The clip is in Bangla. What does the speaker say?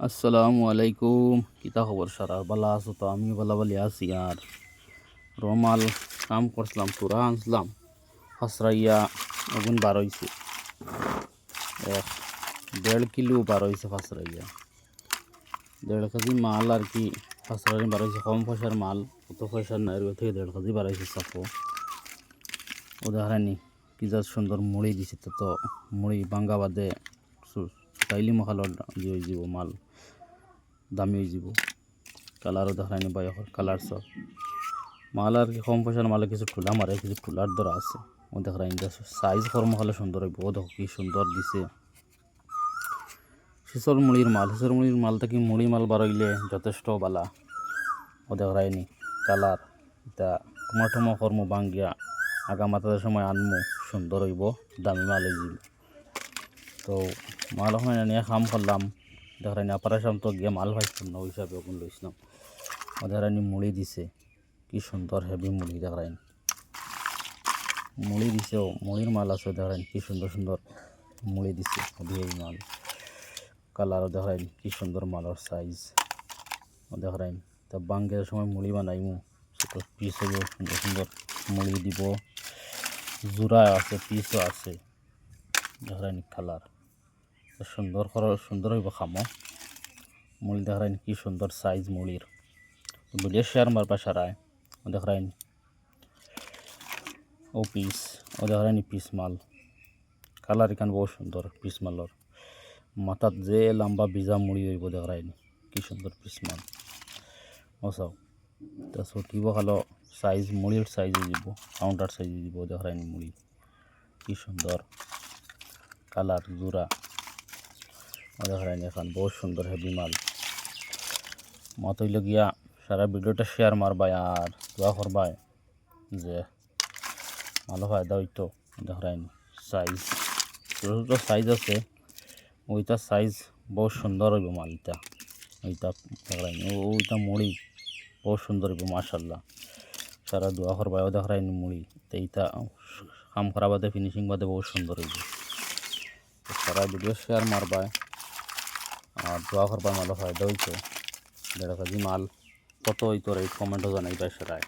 আসসালামু আলাইকুম। কিতা খবর সারা বালা আছো? তো আমি বালা বালি আছি। আর রমাল কাম করছিলাম, তুরা আনছিলাম ফাসরাইয়া ওগুন বার হইছে 1.5 কিলো বার হইছে ফাসরাইয়া 1.5 কেজি মাল আর কি। ফাসরাই বার হইছে কম পয়সার মাল, কত পয়সার নাই থেকে 1.5 কেজি বার হইছে সাফো। উদাহরণই কি যা সুন্দর মুড়ি দিছে, তো মুড়ি বাঙ্গা বাদে চাইলি মখালোর দিয়ে হয়ে যাব মাল, দামি হয়ে যাব। কালারও দেখায়নি বা কালার সব মাল আর কি কম পয়সার মালে কিছু ঠুলা মারে, কিছু ঠুলার দর আছে। ও দেখায় সাইজ কর্ম হলে সুন্দর হইব। ও দেখো কি সুন্দর দিছে শিশর মুড়ির মাল। শিশর মুড়ির মাল থেকে মুড়ি মাল বাড়াইলে যথেষ্ট বালা। ও দেখায়নি কালার এটা টমাটমো কর্ম বাঙ্গিয়া আগা মাথার সময় আনমু, সুন্দর হইব, দামি মাল হয়ে যাব। তো মাল ওখানে নিয়ে কাম করলাম। দেখায়নি অপারেশন তো গিয়ে মাল পাইছিলাম না, ওই হিসাবে ওখানে লইছিলাম। ও দেখায়নি মুড়ি দিছে, কি সুন্দর হেভি মুড়ি দেখায় মুড়ি দিছে। মুড়ির মাল আছে দেখায় কি সুন্দর সুন্দর মুড়ি দিছে, হেভি মাল। কালারও দেখায় কি সুন্দর মালের সাইজ। দেখায় তা বাঙ্গের সময় মুড়ি বানাইমু, সেটা পিস হইব সুন্দর সুন্দর মুড়ি দিব। জোড়া আছে, পিসও আছে। দেখায় কালার সুন্দর সুন্দর হইব খামো। মুড়ি দেখায় কি সুন্দর সাইজ মুড়ির। ভিডিও শেয়ার মারবা সারায়। দেখায় ও পিস, ও দেখায়নি পিস মাল। কালার এখান বহু সুন্দর পিস মালর। মাথাত যে লম্বা ভিজা মুড়ি হইব দেখায়নি কি সুন্দর পিস মাল। ও সব তা ছুটিব খালো সাইজ মুড়ির সাইজ দিব, কাউন্টার সাইজ দিব। দেখায়নি মুড়ি কি সুন্দর কালার জোড়া। ও দেখায়নি এখন বহুত সুন্দর হেভি মাল। মত হইল গিয়া সারা ভিডিওটা শেয়ার মারবাই আর দোয়া করবাই যে ভালো ফায়দা হইতো। দেখায়নি সাইজ ছোটো ছোটো সাইজ আছে, ওইটা সাইজ বহুত সুন্দর হইব মালটা। ওইটা দেখায়নি ওইটা মুড়ি বহুত সুন্দর হইব মাশাল্লাহ। সারা দোয়া করবাই। ও দেখায়নি মুড়ি তো এইটা কাম করা বাদে ফিনিশিং বাদে বহুত সুন্দর হইব। সারা ভিডিও শেয়ার মারবাই আর দোয়া করবাই ভালো ফায়দা হইতো। 1.5 কেজি মাল কত হইতো রেট কমেন্টও জানাইবাই সারায়।